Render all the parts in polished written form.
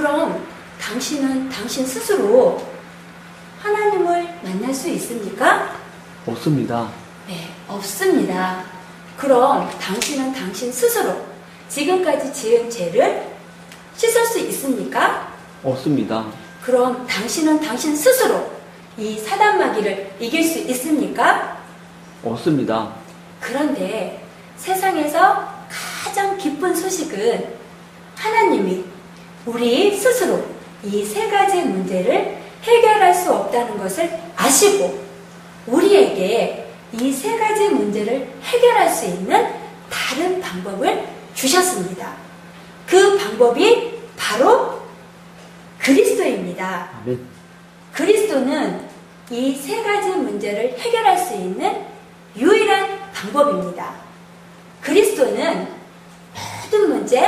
그럼 당신은 당신 스스로 하나님을 만날 수 있습니까? 없습니다. 네, 없습니다. 그럼 당신은 당신 스스로 지금까지 지은 죄를 씻을 수 있습니까? 없습니다. 그럼 당신은 당신 스스로 이 사단마귀를 이길 수 있습니까? 없습니다. 그런데 세상에서 가장 기쁜 소식은 하나님이 우리 스스로 이 세 가지 문제를 해결할 수 없다는 것을 아시고 우리에게 이 세 가지 문제를 해결할 수 있는 다른 방법을 주셨습니다. 그 방법이 바로 그리스도입니다. 아멘. 그리스도는 이 세 가지 문제를 해결할 수 있는 유일한 방법입니다. 그리스도는 모든 문제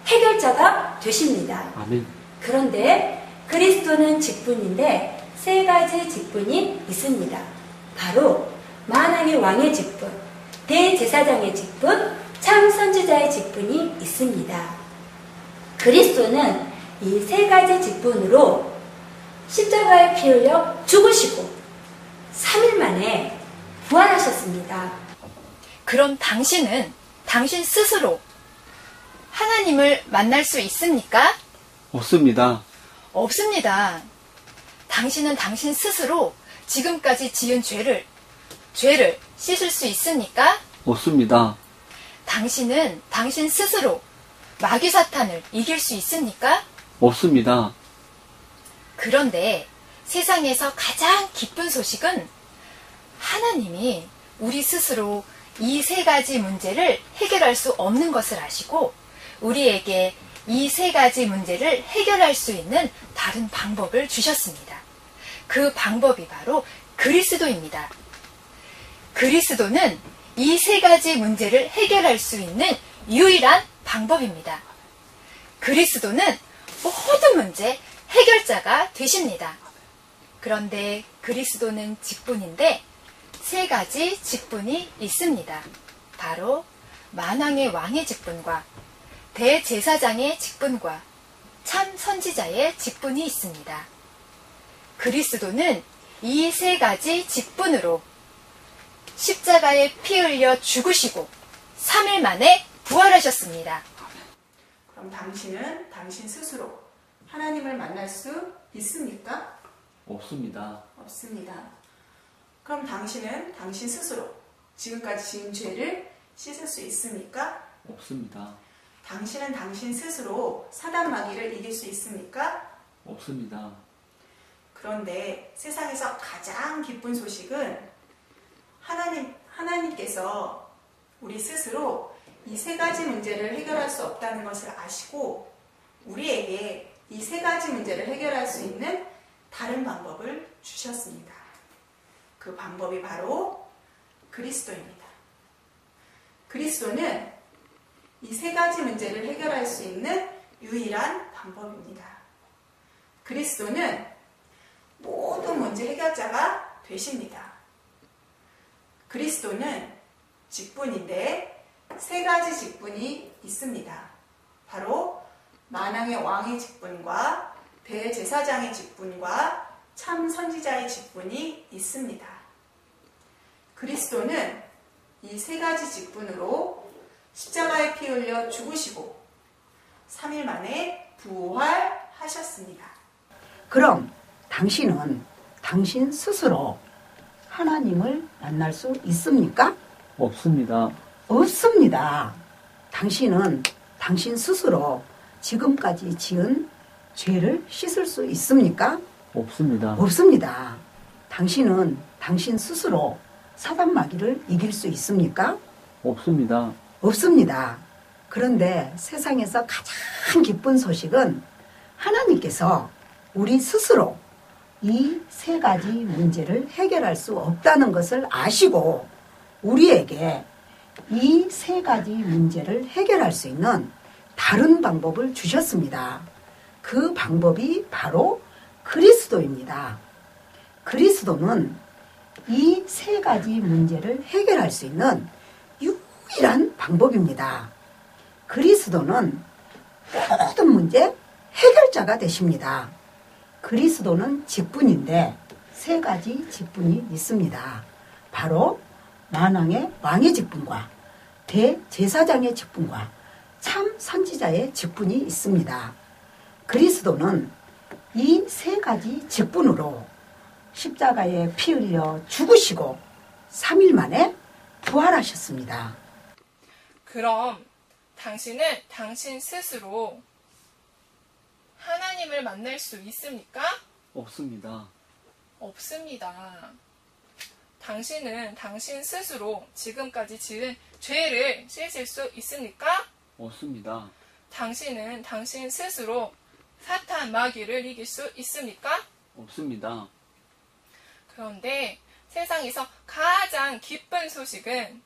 해결자가 되십니다. 아멘. 그런데 그리스도는 직분인데 세 가지 직분이 있습니다. 바로 만왕의 왕의 직분, 대제사장의 직분, 참 선지자의 직분이 있습니다. 그리스도는 이 세 가지 직분으로 십자가에 피 흘려 죽으시고 3일 만에 부활하셨습니다. 그럼 당신은 당신 스스로 하나님을 만날 수 있습니까? 없습니다. 없습니다. 당신은 당신 스스로 지금까지 지은 죄를 씻을 수 있습니까? 없습니다. 당신은 당신 스스로 마귀 사탄을 이길 수 있습니까? 없습니다. 그런데 세상에서 가장 기쁜 소식은 하나님이 우리 스스로 이 세 가지 문제를 해결할 수 없는 것을 아시고 우리에게 이 세 가지 문제를 해결할 수 있는 다른 방법을 주셨습니다. 그 방법이 바로 그리스도입니다. 그리스도는 이 세 가지 문제를 해결할 수 있는 유일한 방법입니다. 그리스도는 모든 문제 해결자가 되십니다. 그런데 그리스도는 직분인데 세 가지 직분이 있습니다. 바로 만왕의 왕의 직분과 대제사장의 직분과 참 선지자의 직분이 있습니다. 그리스도는 이 세 가지 직분으로 십자가에 피 흘려 죽으시고 3일 만에 부활하셨습니다. 그럼 당신은 당신 스스로 하나님을 만날 수 있습니까? 없습니다. 없습니다. 그럼 당신은 당신 스스로 지금까지 지은 죄를 씻을 수 있습니까? 없습니다. 당신은 당신 스스로 사단 마귀를 이길 수 있습니까? 없습니다. 그런데 세상에서 가장 기쁜 소식은 하나님께서 우리 스스로 이 세 가지 문제를 해결할 수 없다는 것을 아시고 우리에게 이 세 가지 문제를 해결할 수 있는 다른 방법을 주셨습니다. 그 방법이 바로 그리스도입니다. 그리스도는 이 세 가지 문제를 해결할 수 있는 유일한 방법입니다. 그리스도는 모든 문제 해결자가 되십니다. 그리스도는 직분인데 세 가지 직분이 있습니다. 바로 만왕의 왕의 직분과 대제사장의 직분과 참 선지자의 직분이 있습니다. 그리스도는 이 세 가지 직분으로 십자가에 피 흘려 죽으시고 3일 만에 부활하셨습니다. 그럼 당신은 당신 스스로 하나님을 만날 수 있습니까? 없습니다. 없습니다. 당신은 당신 스스로 지금까지 지은 죄를 씻을 수 있습니까? 없습니다. 없습니다. 당신은 당신 스스로 사단 마귀를 이길 수 있습니까? 없습니다. 없습니다. 그런데 세상에서 가장 기쁜 소식은 하나님께서 우리 스스로 이 세 가지 문제를 해결할 수 없다는 것을 아시고 우리에게 이 세 가지 문제를 해결할 수 있는 다른 방법을 주셨습니다. 그 방법이 바로 그리스도입니다. 그리스도는 이 세 가지 문제를 해결할 수 있는 유일한 방법입니다. 그리스도는 모든 문제 해결자 해결자가 되십니다. 그리스도는 직분인데 세 가지 직분이 있습니다. 바로 만왕의 왕의 직분과 대제사장의 직분과 참 선지자의 직분이 있습니다. 그리스도는 이 세 가지 직분으로 십자가에 피 흘려 죽으시고 3일 만에 부활하셨습니다. 그럼 당신은 당신 스스로 하나님을 만날 수 있습니까? 없습니다. 없습니다. 당신은 당신 스스로 지금까지 지은 죄를 씻을 수 있습니까? 없습니다. 당신은 당신 스스로 사탄 마귀를 이길 수 있습니까? 없습니다. 그런데 세상에서 가장 기쁜 소식은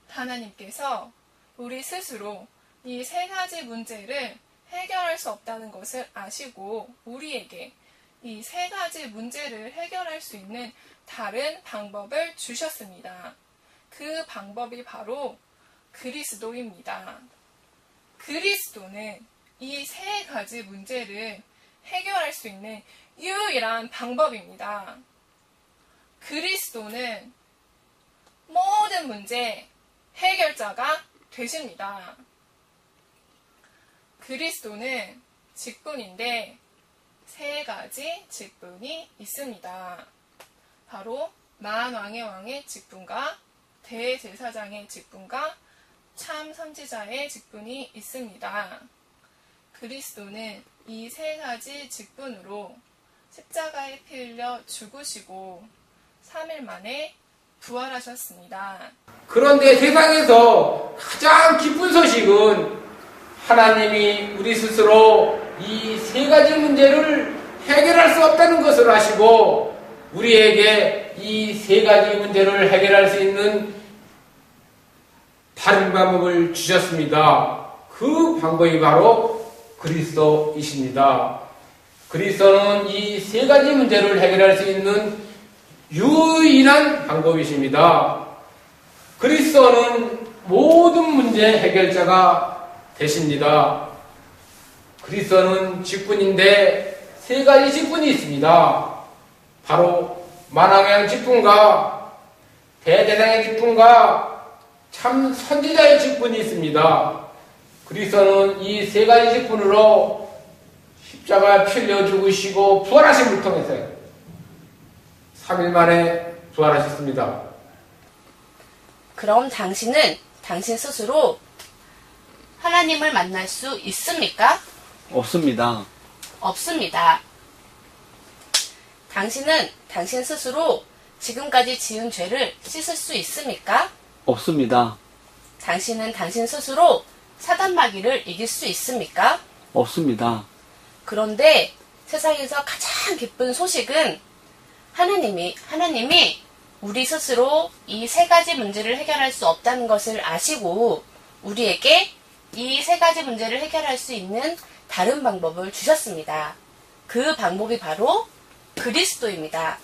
하나님께서 우리 스스로 이 세 가지 문제를 해결할 수 없다는 것을 아시고 우리에게 이 세 가지 문제를 해결할 수 있는 다른 방법을 주셨습니다. 그 방법이 바로 그리스도입니다. 그리스도는 이 세 가지 문제를 해결할 수 있는 유일한 방법입니다. 그리스도는 모든 문제 해결자가 되십니다. 그리스도는 직분인데 세 가지 직분이 있습니다. 바로 만왕의 왕의 직분과 대제사장의 직분과 참 선지자의 직분이 있습니다. 그리스도는 이 세 가지 직분으로 십자가에 피 흘려 죽으시고 3일 만에 부활하셨습니다. 그런데 세상에서 가장 기쁜 소식은 하나님이 우리 스스로 이 세 가지 문제를 해결할 수 없다는 것을 아시고 우리에게 이 세 가지 문제를 해결할 수 있는 다른 방법을 주셨습니다. 그 방법이 바로 그리스도이십니다. 그리스도는 이 세 가지 문제를 해결할 수 있는 유일한 방법이십니다. 그리스도는 모든 문제 해결자가 되십니다. 그리스도는 직분인데 세 가지 직분이 있습니다. 바로 만왕의 직분과 대제사장의 직분과 참 선지자의 직분이 있습니다. 그리스도는 이 세 가지 직분으로 십자가에 피 흘려 죽으시고 부활하심을 통해서 3일 만에 부활하셨습니다. 그럼 당신은 당신 스스로 하나님을 만날 수 있습니까? 없습니다. 없습니다. 당신은 당신 스스로 지금까지 지은 죄를 씻을 수 있습니까? 없습니다. 당신은 당신 스스로 사단 마귀를 이길 수 있습니까? 없습니다. 그런데 세상에서 가장 기쁜 소식은 하나님이 우리 스스로 이 세 가지 문제를 해결할 수 없다는 것을 아시고 우리에게 이 세 가지 문제를 해결할 수 있는 다른 방법을 주셨습니다. 그 방법이 바로 그리스도입니다.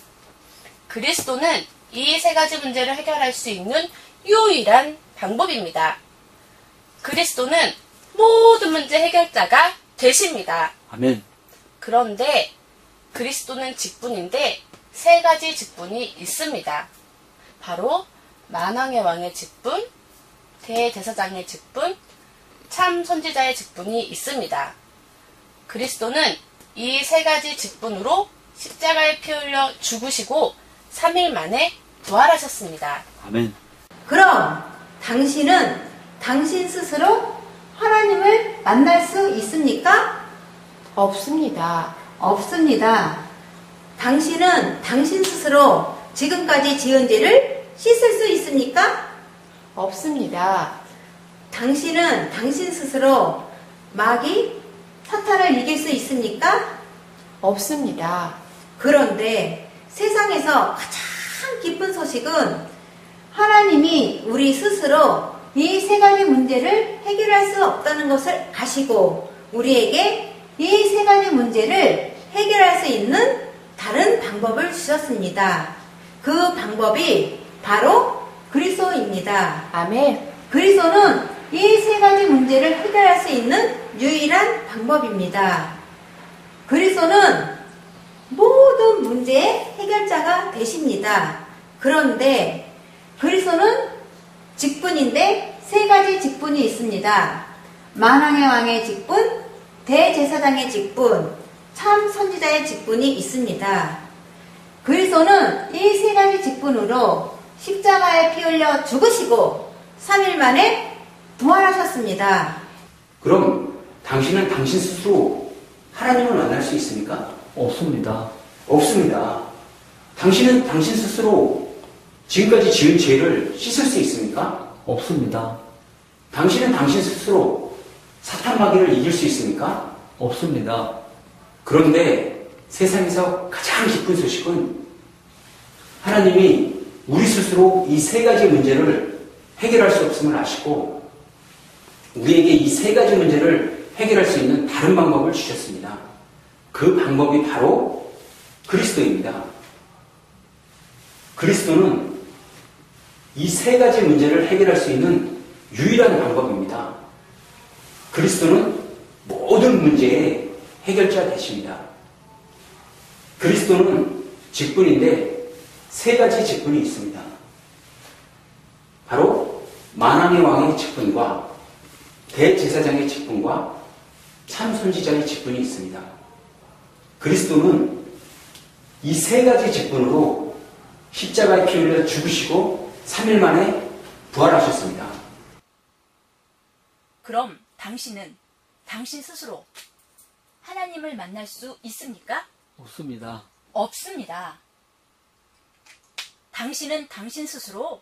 그리스도는 이 세 가지 문제를 해결할 수 있는 유일한 방법입니다. 그리스도는 모든 문제 해결자가 되십니다. 아멘. 그런데 그리스도는 직분인데 세 가지 직분이 있습니다. 바로 만왕의 왕의 직분, 대제사장의 직분, 참 선지자의 직분이 있습니다. 그리스도는 이 세 가지 직분으로 십자가에 피 흘려 죽으시고 3일 만에 부활하셨습니다. 아멘. 그럼 당신은 당신 스스로 하나님을 만날 수 있습니까? 없습니다. 없습니다. 당신은 당신 스스로 지금까지 지은 죄를 씻을 수 있습니까? 없습니다. 당신은 당신 스스로 마귀, 사탄을 이길 수 있습니까? 없습니다. 그런데 세상에서 가장 기쁜 소식은 하나님이 우리 스스로 이 세 가지 문제를 해결할 수 없다는 것을 아시고 우리에게 이 세 가지 문제를 해결할 수 있는 다른 방법을 주셨습니다. 그 방법이 바로 그리스도입니다. 아멘. 그리스도는 이 세 가지 문제를 해결할 수 있는 유일한 방법입니다. 그리스도는 모든 문제의 해결자가 되십니다. 그런데 그리스도는 직분인데 세 가지 직분이 있습니다. 만왕의 왕의 직분, 대제사장의 직분, 참 선지자의 직분이 있습니다. 그리스도는 이 세 가지 직분으로 십자가에 피 흘려 죽으시고 3일 만에 부활하셨습니다. 그럼 당신은 당신 스스로 하나님을 만날 수 있습니까? 없습니다. 없습니다. 당신은 당신 스스로 지금까지 지은 죄를 씻을 수 있습니까? 없습니다. 당신은 당신 스스로 사탄 마귀를 이길 수 있습니까? 없습니다. 그런데 세상에서 가장 기쁜 소식은 하나님이 우리 스스로 이 세 가지 문제를 해결할 수 없음을 아시고 우리에게 이 세 가지 문제를 해결할 수 있는 다른 방법을 주셨습니다. 그 방법이 바로 그리스도입니다. 그리스도는 이 세 가지 문제를 해결할 수 있는 유일한 방법입니다. 그리스도는 모든 문제의 해결자 되십니다. 그리스도는 직분인데 세 가지 직분이 있습니다. 바로 만왕의 왕의 직분과 대제사장의 직분과 참선지자의 직분이 있습니다. 그리스도는 이 세 가지 직분으로 십자가에 피 흘려 죽으시고 3일 만에 부활하셨습니다. 그럼 당신은 당신 스스로 하나님을 만날 수 있습니까? 없습니다. 없습니다. 당신은 당신 스스로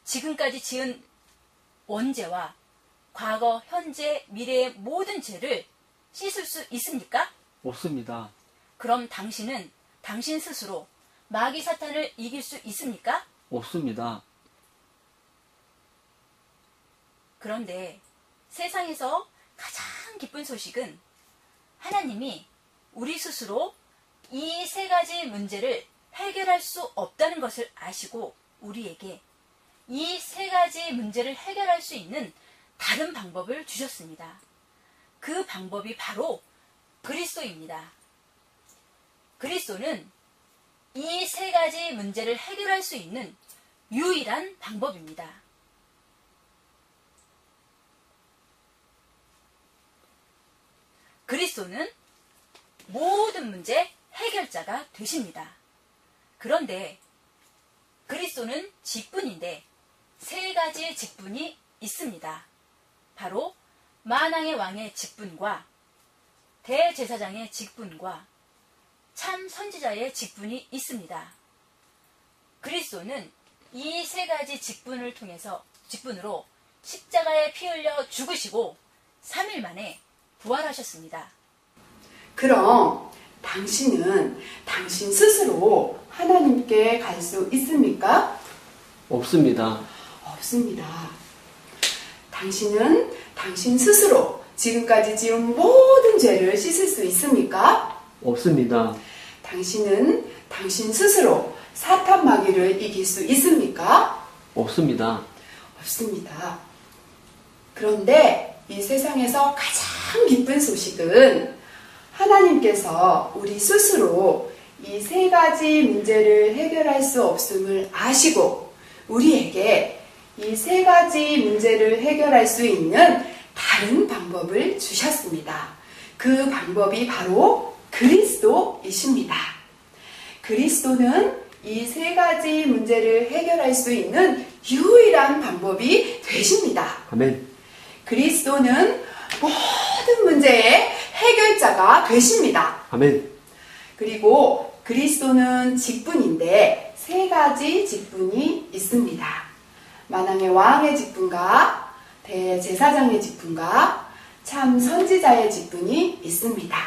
지금까지 지은 원죄와 과거, 현재, 미래의 모든 죄를 씻을 수 있습니까? 없습니다. 그럼 당신은 당신 스스로 마귀 사탄을 이길 수 있습니까? 없습니다. 그런데 세상에서 가장 기쁜 소식은 하나님이 우리 스스로 이 세 가지 문제를 해결할 수 없다는 것을 아시고 우리에게 이 세 가지 문제를 해결할 수 있는 다른 방법을 주셨습니다. 그 방법이 바로 그리스도입니다. 그리스도는 이 세 가지 문제를 해결할 수 있는 유일한 방법입니다. 그리스도는 모든 문제 해결자가 되십니다. 그런데 그리스도는 직분인데 세 가지의 직분이 있습니다. 바로 만왕의 왕의 직분과 대제사장의 직분과 참 선지자의 직분이 있습니다. 그리스도는 이 세 가지 직분으로 십자가에 피 흘려 죽으시고 3일 만에 부활하셨습니다. 그럼 당신은 당신 스스로 하나님께 갈 수 있습니까? 없습니다. 없습니다. 당신은 당신 스스로 지금까지 지은 모든 죄를 씻을 수 있습니까? 없습니다. 당신은 당신 스스로 사탄 마귀를 이길 수 있습니까? 없습니다. 없습니다. 그런데 이 세상에서 가장 기쁜 소식은 하나님께서 우리 스스로 이 세 가지 문제를 해결할 수 없음을 아시고 우리에게 이 세 가지 문제를 해결할 수 있는 다른 방법을 주셨습니다. 그 방법이 바로 그리스도이십니다. 그리스도는 이 세 가지 문제를 해결할 수 있는 유일한 방법이 되십니다. 아멘. 그리스도는 모든 문제의 해결자가 되십니다. 아멘. 그리고 그리스도는 직분인데 세 가지 직분이 있습니다. 만왕의 왕의 직분과 대제사장의 직분과 참 선지자의 직분이 있습니다.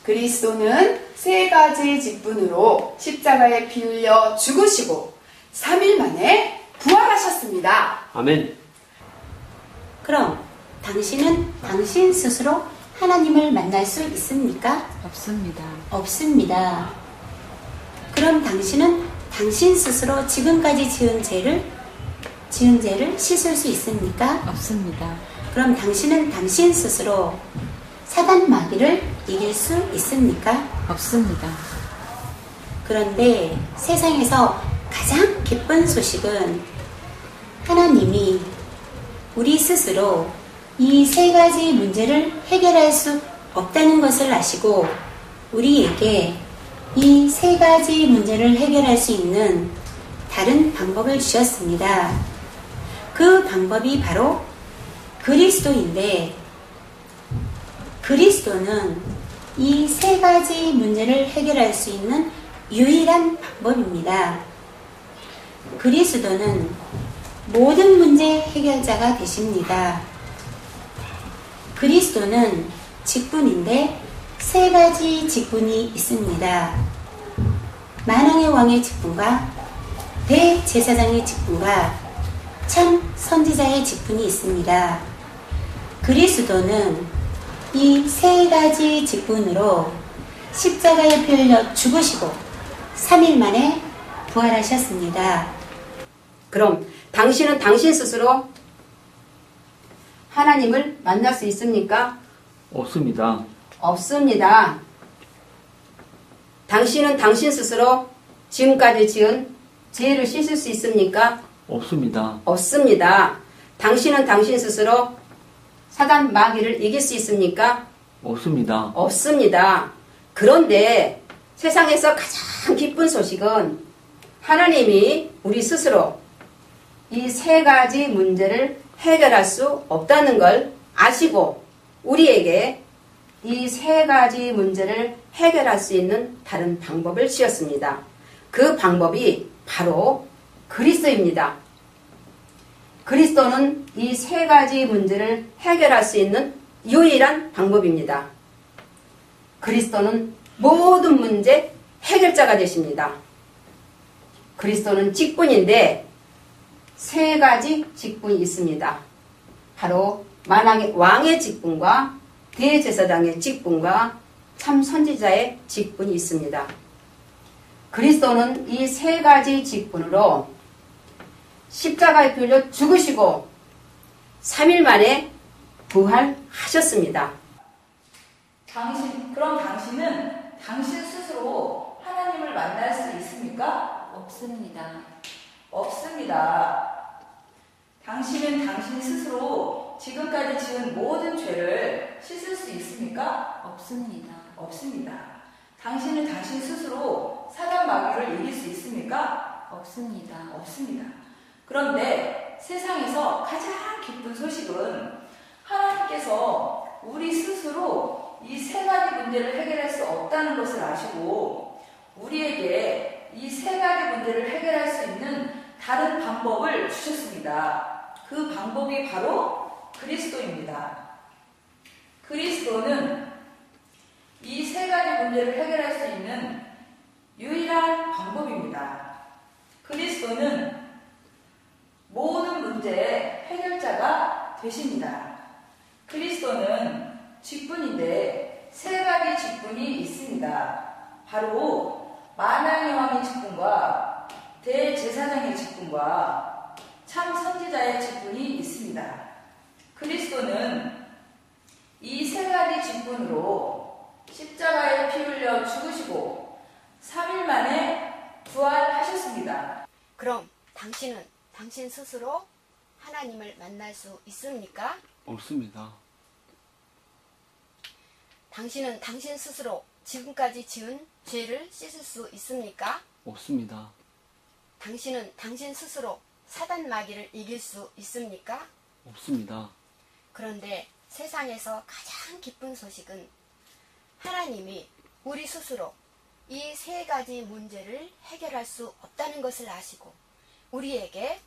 그리스도는 세 가지 직분으로 십자가에 피 흘려 죽으시고 3일 만에 부활하셨습니다. 아멘. 그럼 당신은 당신 스스로 하나님을 만날 수 있습니까? 없습니다. 없습니다. 그럼 당신은 당신 스스로 지금까지 지은 죄를 씻을 수 있습니까? 없습니다. 그럼 당신은 당신 스스로 사단 마귀를 이길 수 있습니까? 없습니다. 그런데 세상에서 가장 기쁜 소식은 하나님이 우리 스스로 이 세 가지 문제를 해결할 수 없다는 것을 아시고 우리에게 이 세 가지 문제를 해결할 수 있는 다른 방법을 주셨습니다. 그 방법이 바로 그리스도인데 그리스도는 이 세 가지 문제를 해결할 수 있는 유일한 방법입니다. 그리스도는 모든 문제 해결자가 되십니다. 그리스도는 직분인데 세 가지 직분이 있습니다. 만왕의 왕의 직분과 대제사장의 직분과 참 선지자의 직분이 있습니다. 그리스도는 이 세 가지 직분으로 십자가에 피 흘려 죽으시고 3일 만에 부활하셨습니다. 그럼 당신은 당신 스스로 하나님을 만날 수 있습니까? 없습니다. 없습니다. 당신은 당신 스스로 지금까지 지은 죄를 씻을 수 있습니까? 없습니다. 없습니다. 당신은 당신 스스로 사단 마귀를 이길 수 있습니까? 없습니다. 없습니다. 그런데 세상에서 가장 기쁜 소식은 하나님이 우리 스스로 이 세 가지 문제를 해결할 수 없다는 걸 아시고 우리에게 이 세 가지 문제를 해결할 수 있는 다른 방법을 주셨습니다. 그 방법이 바로 그리스도입니다. 그리스도는 이 세 가지 문제를 해결할 수 있는 유일한 방법입니다. 그리스도는 모든 문제 해결자가 되십니다. 그리스도는 직분인데 세 가지 직분이 있습니다. 바로 만왕의 왕의 직분과 대제사장의 직분과 참 선지자의 직분이 있습니다. 그리스도는 이 세 가지 직분으로 십자가에 풀려 죽으시고 3일 만에 부활하셨습니다. 그럼 당신은 당신 스스로 하나님을 만날 수 있습니까? 없습니다. 없습니다. 당신은 당신 스스로 지금까지 지은 모든 죄를 씻을 수 있습니까? 없습니다. 없습니다. 당신은 당신 스스로 사단 마귀를 이길 수 있습니까? 없습니다. 없습니다. 그런데 세상에서 가장 기쁜 소식은 하나님께서 우리 스스로 이 세 가지 문제를 해결할 수 없다는 것을 아시고 우리에게 이 세 가지 문제를 해결할 수 있는 다른 방법을 주셨습니다. 그 방법이 바로 그리스도입니다. 그리스도는 이 세 가지 문제를 해결할 수 있는 유일한 방법입니다. 그리스도는 모든 문제의 해결자가 되십니다. 그리스도는 직분인데 세 가지 직분이 있습니다. 바로 만왕의 왕의 직분과 대제사장의 직분과 참 선지자의 직분이 있습니다. 그리스도는 이 세 가지 직분으로 십자가에 피 흘려 죽으시고 3일 만에 부활하셨습니다. 그럼 당신은 당신 스스로 하나님을 만날 수 있습니까? 없습니다. 당신은 당신 스스로 지금까지 지은 죄를 씻을 수 있습니까? 없습니다. 당신은 당신 스스로 사단 마귀를 이길 수 있습니까? 없습니다. 그런데 세상에서 가장 기쁜 소식은 하나님이 우리 스스로 이 세 가지 문제를 해결할 수 없다는 것을 아시고 우리에게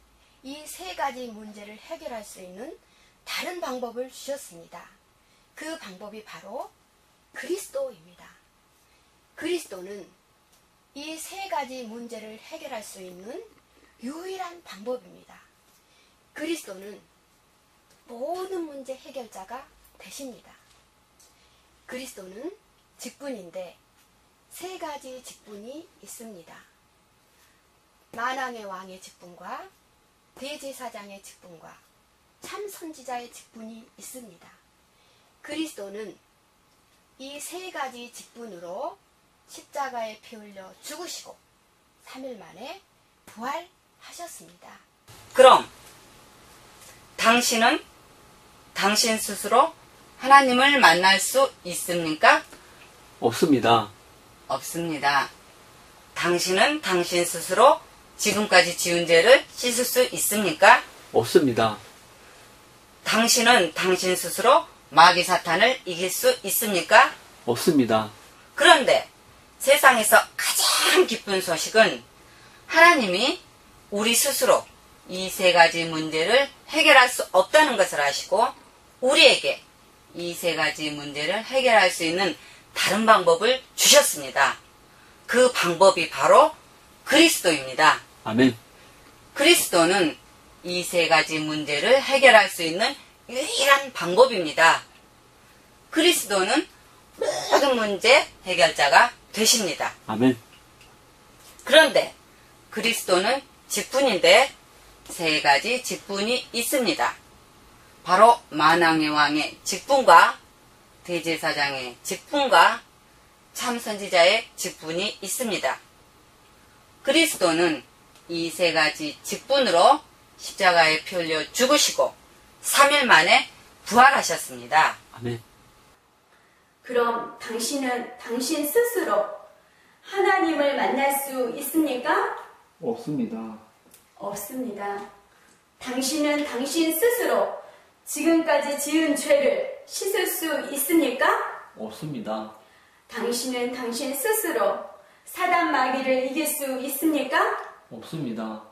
이 세 가지 문제를 해결할 수 있는 다른 방법을 주셨습니다. 그 방법이 바로 그리스도입니다. 그리스도는 이 세 가지 문제를 해결할 수 있는 유일한 방법입니다. 그리스도는 모든 문제 해결자가 되십니다. 그리스도는 직분인데 세 가지 직분이 있습니다. 만왕의 왕의 직분과 대제사장의 직분과 참 선지자의 직분이 있습니다. 그리스도는 이 세 가지 직분으로 십자가에 피 흘려 죽으시고 3일 만에 부활하셨습니다. 그럼 당신은 당신 스스로 하나님을 만날 수 있습니까? 없습니다. 없습니다. 당신은 당신 스스로 지금까지 지은 죄를 씻을 수 있습니까? 없습니다. 당신은 당신 스스로 마귀 사탄을 이길 수 있습니까? 없습니다. 그런데 세상에서 가장 기쁜 소식은 하나님이 우리 스스로 이 세 가지 문제를 해결할 수 없다는 것을 아시고 우리에게 이 세 가지 문제를 해결할 수 있는 다른 방법을 주셨습니다. 그 방법이 바로 그리스도입니다. 아멘. 그리스도는 이 세 가지 문제를 해결할 수 있는 유일한 방법입니다. 그리스도는 모든 문제 해결자가 되십니다. 아멘. 그런데 그리스도는 직분인데 세 가지 직분이 있습니다. 바로 만왕의 왕의 직분과 대제사장의 직분과 참선지자의 직분이 있습니다. 그리스도는 이 세 가지 직분으로 십자가에 피 흘려 죽으시고 3일 만에 부활하셨습니다. 아멘. 그럼 당신은 당신 스스로 하나님을 만날 수 있습니까? 없습니다. 없습니다. 당신은 당신 스스로 지금까지 지은 죄를 씻을 수 있습니까? 없습니다. 당신은 당신 스스로 사단 마귀를 이길 수 있습니까? 없습니다.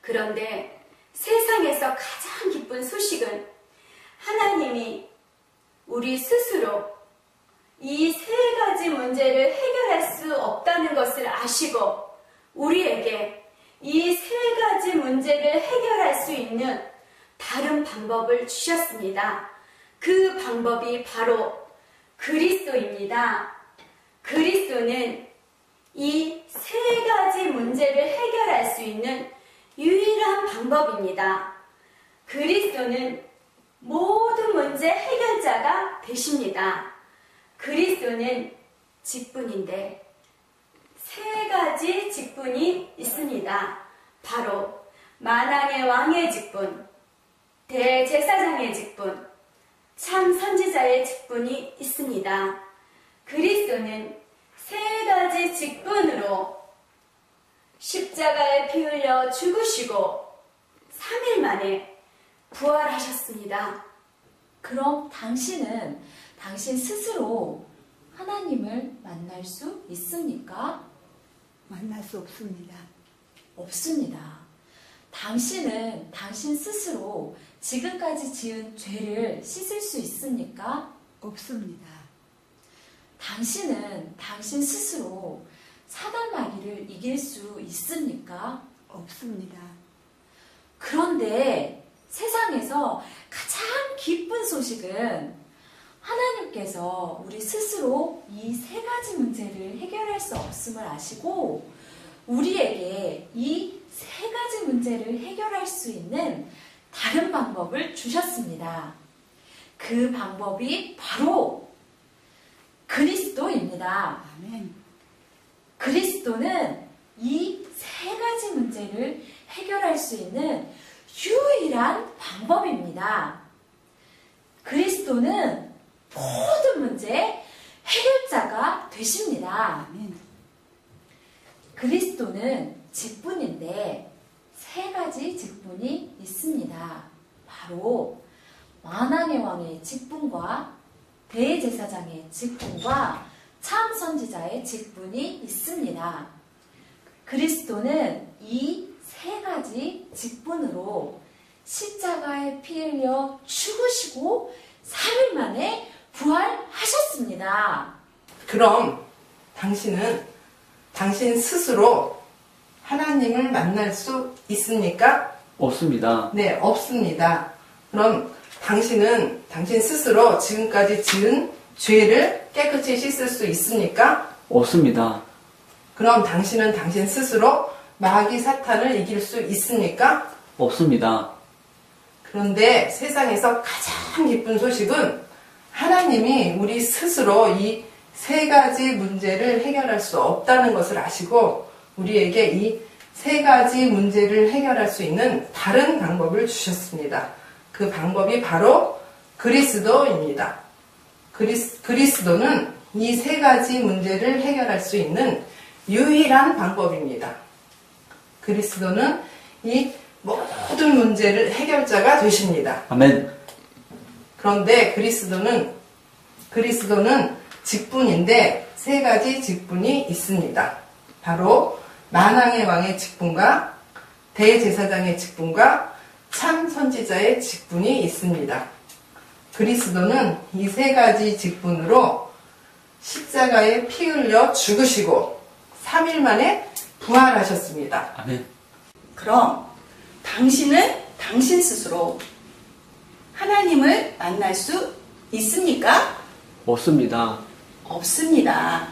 그런데 세상에서 가장 기쁜 소식은 하나님이 우리 스스로 이 세 가지 문제를 해결할 수 없다는 것을 아시고 우리에게 이 세 가지 문제를 해결할 수 있는 다른 방법을 주셨습니다. 그 방법이 바로 그리스도입니다. 그리스도는 이 세 가지 문제를 해결할 수 있는 유일한 방법입니다. 그리스도는 모든 문제 해결자가 되십니다. 그리스도는 직분인데 세 가지 직분이 있습니다. 바로 만왕의 왕의 직분, 대제사장의 직분, 참 선지자의 직분이 있습니다. 그리스도는 세 가지 직분으로 십자가에 피 흘려 죽으시고 3일 만에 부활하셨습니다. 그럼 당신은 당신 스스로 하나님을 만날 수 있습니까? 만날 수 없습니다. 없습니다. 당신은 당신 스스로 지금까지 지은 죄를 씻을 수 있습니까? 없습니다. 당신은 당신 스스로 사단 마귀를 이길 수 있습니까? 없습니다. 그런데 세상에서 가장 기쁜 소식은 하나님께서 우리 스스로 이 세 가지 문제를 해결할 수 없음을 아시고 우리에게 이 세 가지 문제를 해결할 수 있는 다른 방법을 주셨습니다. 그 방법이 바로 그리스도입니다. 아멘. 그리스도는 이 세 가지 문제를 해결할 수 있는 유일한 방법입니다. 그리스도는 모든 문제 해결자가 되십니다. 아멘. 그리스도는 직분인데 세 가지 직분이 있습니다. 바로 만왕의 왕의 직분과 대제사장의 직분과 참 선지자의 직분이 있습니다. 그리스도는 이 세 가지 직분으로 십자가에 피 흘려 죽으시고 3일 만에 부활하셨습니다. 그럼 당신은 당신 스스로 하나님을 만날 수 있습니까? 없습니다. 네, 없습니다. 그럼 당신은 당신 스스로 지금까지 지은 죄를 깨끗이 씻을 수 있습니까? 없습니다. 그럼 당신은 당신 스스로 마귀 사탄을 이길 수 있습니까? 없습니다. 그런데 세상에서 가장 기쁜 소식은 하나님이 우리 스스로 이 세 가지 문제를 해결할 수 없다는 것을 아시고 우리에게 이 세 가지 문제를 해결할 수 있는 다른 방법을 주셨습니다. 그 방법이 바로 그리스도입니다. 그리스도는 이 세 가지 문제를 해결할 수 있는 유일한 방법입니다. 그리스도는 이 모든 문제를 해결자가 되십니다. 아멘. 그런데 그리스도는 직분인데 세 가지 직분이 있습니다. 바로 만왕의 왕의 직분과 대제사장의 직분과 참 선지자의 직분이 있습니다. 그리스도는 이 세 가지 직분으로 십자가에 피 흘려 죽으시고 3일 만에 부활하셨습니다. 아멘. 그럼 당신은 당신 스스로 하나님을 만날 수 있습니까? 없습니다. 없습니다.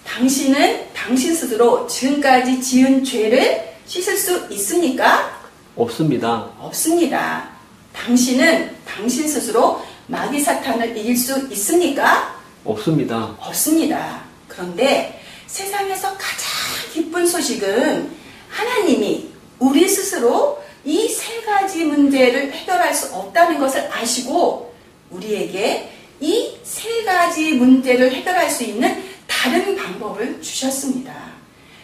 당신은 당신 스스로 지금까지 지은 죄를 씻을 수 있습니까? 없습니다. 없습니다. 당신은 당신 스스로 마귀 사탄을 이길 수 있습니까? 없습니다. 없습니다. 그런데 세상에서 가장 기쁜 소식은 하나님이 우리 스스로 이 세 가지 문제를 해결할 수 없다는 것을 아시고 우리에게 이 세 가지 문제를 해결할 수 있는 다른 방법을 주셨습니다.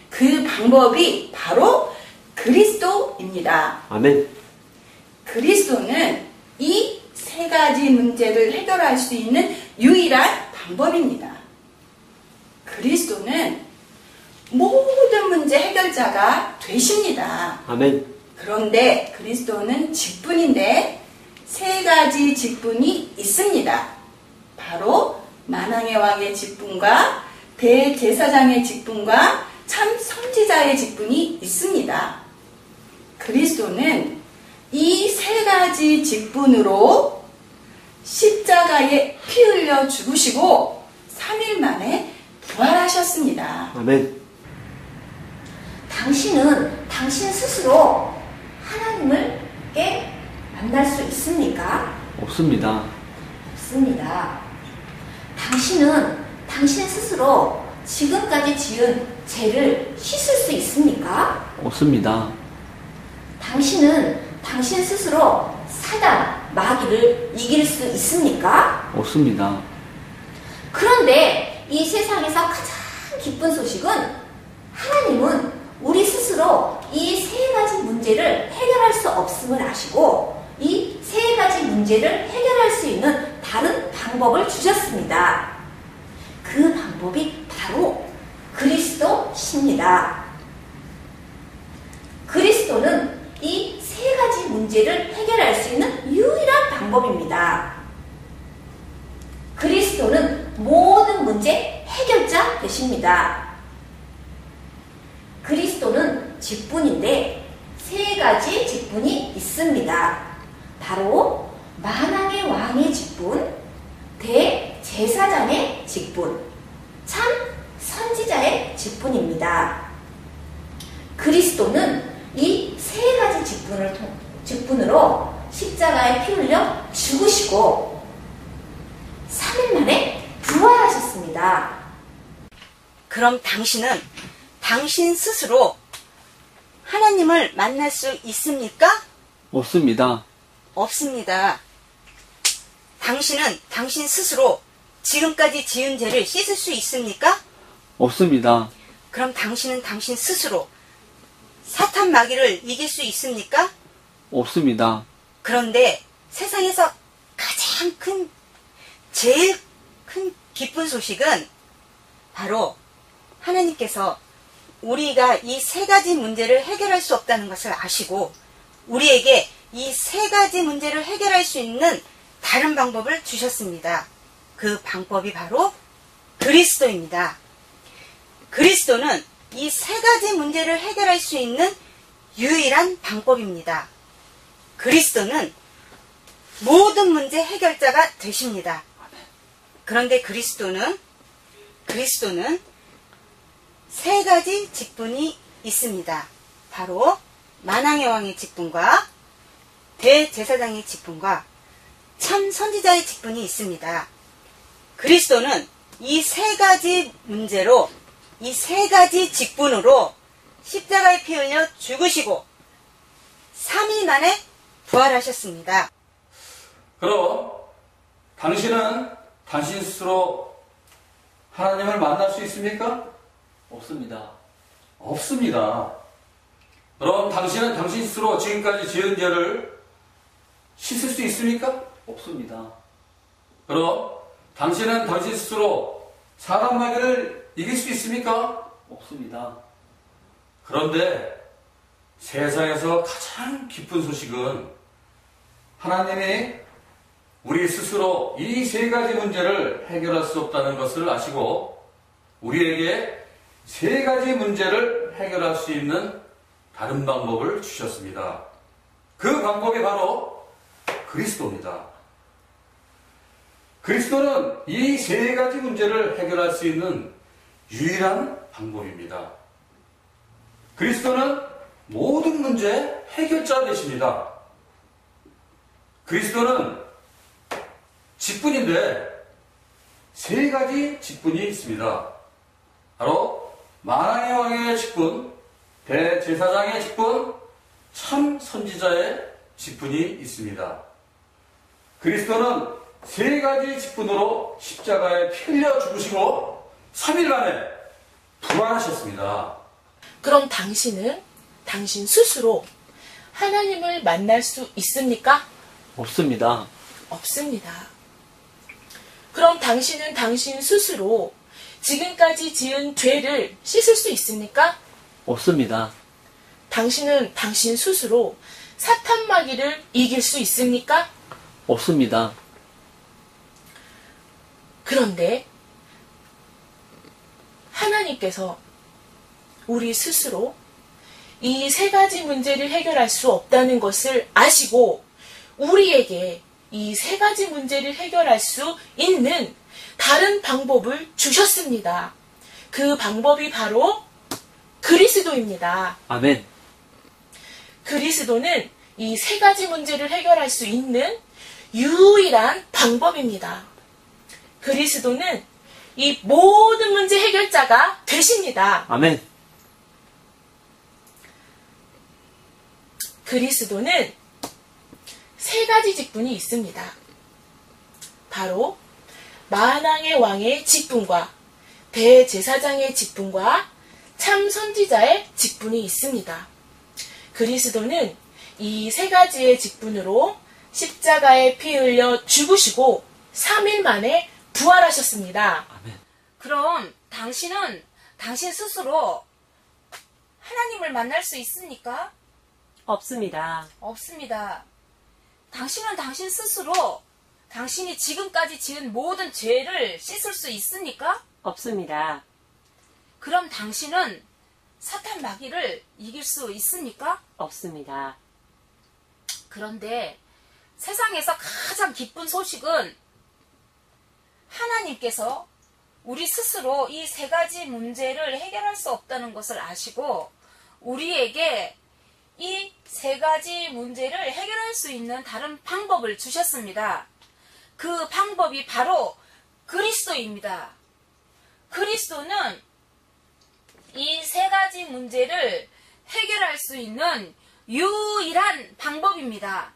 그 방법이 바로 그리스도입니다. 아멘. 그리스도는 이 세 가지 문제를 해결할 수 있는 유일한 방법입니다. 그리스도는 모든 문제 해결자가 되십니다. 아멘. 그런데 그리스도는 직분인데 세 가지 직분이 있습니다. 바로 만왕의 왕의 직분과 대제사장의 직분과 참 선지자의 직분이 있습니다. 그리스도는 이 세 가지 직분으로 십자가에 피 흘려 죽으시고 3일 만에 부활하셨습니다. 아멘. 당신은 당신 스스로 하나님을께 만날 수 있습니까? 없습니다. 없습니다. 당신은 당신 스스로 지금까지 지은 죄를 씻을 수 있습니까? 없습니다. 당신은 당신 스스로 사단, 마귀를 이길 수 있습니까? 없습니다. 그런데 이 세상에서 가장 기쁜 소식은 하나님은 우리 스스로 이 세 가지 문제를 해결할 수 없음을 아시고 이 세 가지 문제를 해결할 수 있는 다른 방법을 주셨습니다. 그 방법이 바로 그리스도십니다. 그리스도는 이 세 가지 문제를 해결할 수 있는 유일한 방법입니다. 그리스도는 모든 문제 해결자 되십니다. 그리스도는 직분인데 세 가지 직분이 있습니다. 바로 만왕의 왕의 직분, 대제사장의 직분, 참 선지자의 직분입니다. 그리스도는 이 세 가지 직분으로 십자가에 피 흘려 죽으시고 3일 만에 부활하셨습니다. 그럼 당신은 당신 스스로 하나님을 만날 수 있습니까? 없습니다. 없습니다. 당신은 당신 스스로 지금까지 지은 죄를 씻을 수 있습니까? 없습니다. 그럼 당신은 당신 스스로 사탄 마귀를 이길 수 있습니까? 없습니다. 그런데 세상에서 가장 제일 큰 기쁜 소식은 바로 하나님께서 우리가 이 세 가지 문제를 해결할 수 없다는 것을 아시고 우리에게 이 세 가지 문제를 해결할 수 있는 다른 방법을 주셨습니다. 그 방법이 바로 그리스도입니다. 그리스도는 이 세 가지 문제를 해결할 수 있는 유일한 방법입니다. 그리스도는 모든 문제 해결자가 되십니다. 그런데 그리스도는 세 가지 직분이 있습니다. 바로 만왕의 왕의 직분과 대제사장의 직분과 참 선지자의 직분이 있습니다. 그리스도는 이 세 가지 문제로, 이 세 가지 직분으로 십자가에 피 흘려 죽으시고 3일 만에 부활하셨습니다. 그럼 당신은 당신 스스로 하나님을 만날 수 있습니까? 없습니다. 없습니다. 그럼 당신은 당신 스스로 지금까지 지은 죄를 씻을 수 있습니까? 없습니다. 그럼 당신은 당신 스스로 사단 마귀를 이길 수 있습니까? 없습니다. 그런데 세상에서 가장 기쁜 소식은 하나님이 우리 스스로 이 세 가지 문제를 해결할 수 없다는 것을 아시고 우리에게 세 가지 문제를 해결할 수 있는 다른 방법을 주셨습니다. 그 방법이 바로 그리스도입니다. 그리스도는 이 세 가지 문제를 해결할 수 있는 유일한 방법입니다. 그리스도는 모든 문제 해결자 되십니다. 그리스도는 직분인데 세 가지 직분이 있습니다. 바로 만왕의 왕의 직분, 대제사장의 직분, 참 선지자의 직분이 있습니다. 그리스도는 세 가지 직분으로 십자가에 피 흘려 죽으시고 3일 만에 부활하셨습니다. 그럼 당신은 당신 스스로 하나님을 만날 수 있습니까? 없습니다. 없습니다. 그럼 당신은 당신 스스로 지금까지 지은 죄를 씻을 수 있습니까? 없습니다. 당신은 당신 스스로 사탄 마귀를 이길 수 있습니까? 없습니다. 그런데 하나님께서 우리 스스로 이 세 가지 문제를 해결할 수 없다는 것을 아시고 우리에게 이 세 가지 문제를 해결할 수 있는 다른 방법을 주셨습니다. 그 방법이 바로 그리스도입니다. 아멘. 그리스도는 이 세 가지 문제를 해결할 수 있는 유일한 방법입니다. 그리스도는 이 모든 문제 해결자가 되십니다. 아멘. 그리스도는 세 가지 직분이 있습니다. 바로 만왕의 왕의 직분과 대제사장의 직분과 참 선지자의 직분이 있습니다. 그리스도는 이 세 가지의 직분으로 십자가에 피 흘려 죽으시고 3일 만에 부활하셨습니다. 그럼 당신은 당신 스스로 하나님을 만날 수 있습니까? 없습니다. 없습니다. 당신은 당신 스스로 당신이 지금까지 지은 모든 죄를 씻을 수 있습니까? 없습니다. 그럼 당신은 사탄 마귀를 이길 수 있습니까? 없습니다. 그런데 세상에서 가장 기쁜 소식은 하나님께서 우리 스스로 이 세 가지 문제를 해결할 수 없다는 것을 아시고 우리에게 이 세 가지 문제를 해결할 수 있는 다른 방법을 주셨습니다. 그 방법이 바로 그리스도입니다. 그리스도는 이 세 가지 문제를 해결할 수 있는 유일한 방법입니다.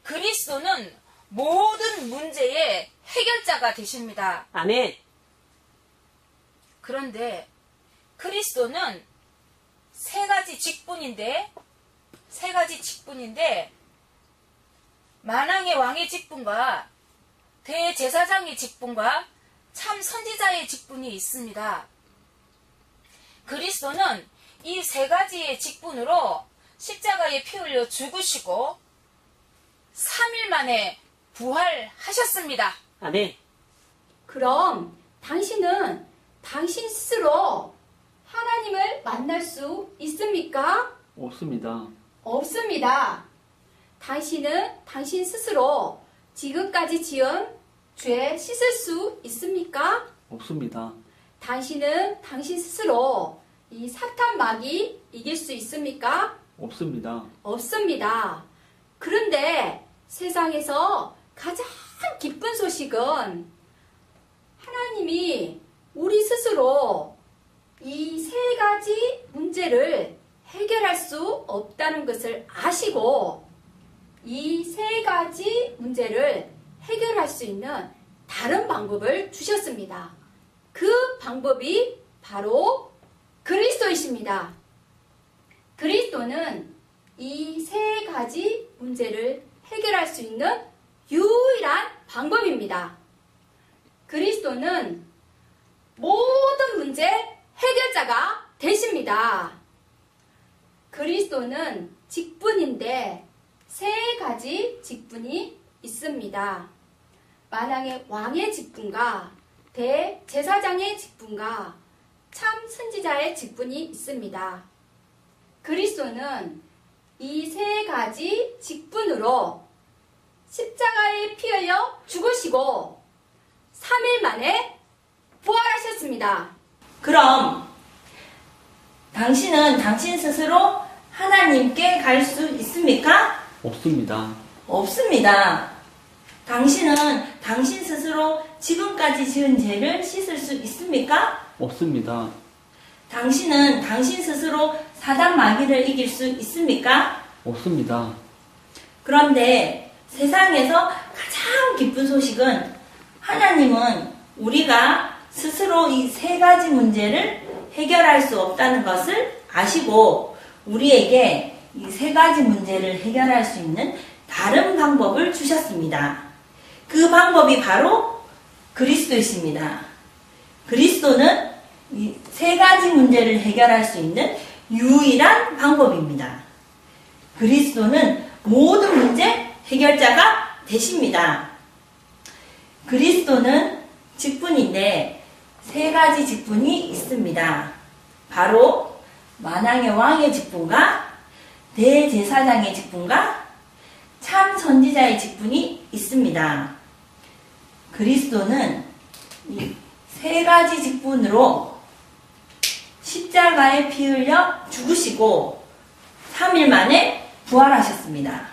그리스도는 모든 문제의 해결자가 되십니다. 아멘. 그런데 그리스도는 세 가지 직분인데 만왕의 왕의 직분과 대제사장의 직분과 참 선지자의 직분이 있습니다. 그리스도는 이 세 가지의 직분으로 십자가에 피 흘려 죽으시고 3일 만에 부활하셨습니다. 아멘. 그럼 당신은 당신 스스로 하나님을 만날 수 있습니까? 없습니다. 없습니다. 당신은 당신 스스로 지금까지 지은 죄 씻을 수 있습니까? 없습니다. 당신은 당신 스스로 이 사탄 마귀 이길 수 있습니까? 없습니다. 없습니다. 그런데 세상에서 가장 기쁜 소식은 하나님이 우리 스스로 이 세 가지 문제를 해결할 수 없다는 것을 아시고 이 세 가지 문제를 해결할 수 있는 다른 방법을 주셨습니다. 그 방법이 바로 그리스도이십니다. 그리스도는 이 세 가지 문제를 해결할 수 있는 유일한 방법입니다. 그리스도는 모든 문제 해결자가 되십니다. 그리스도는 직분인데 세 가지 직분이 있습니다. 만왕의 왕의 직분과 대제사장의 직분과 참 선지자의 직분이 있습니다. 그리스도는 이 세 가지 직분으로 십자가에 피 흘려 죽으시고 3일 만에 부활하셨습니다. 그럼 당신은 당신 스스로 하나님께 갈 수 있습니까? 없습니다. 없습니다. 당신은 당신 스스로 지금까지 지은 죄를 씻을 수 있습니까? 없습니다. 당신은 당신 스스로 사단 마귀를 이길 수 있습니까? 없습니다. 그런데 세상에서 가장 기쁜 소식은 하나님은 우리가 스스로 이 세 가지 문제를 해결할 수 없다는 것을 아시고 우리에게 이 세 가지 문제를 해결할 수 있는 다른 방법을 주셨습니다. 그 방법이 바로 그리스도이십니다. 그리스도는 이 세 가지 문제를 해결할 수 있는 유일한 방법입니다. 그리스도는 모든 문제 해결자가 되십니다. 그리스도는 직분인데 세 가지 직분이 있습니다. 바로 만왕의 왕의 직분과 대제사장의 직분과 참 선지자의 직분이 있습니다. 그리스도는 이 세 가지 직분으로 십자가에 피 흘려 죽으시고 3일 만에 부활하셨습니다.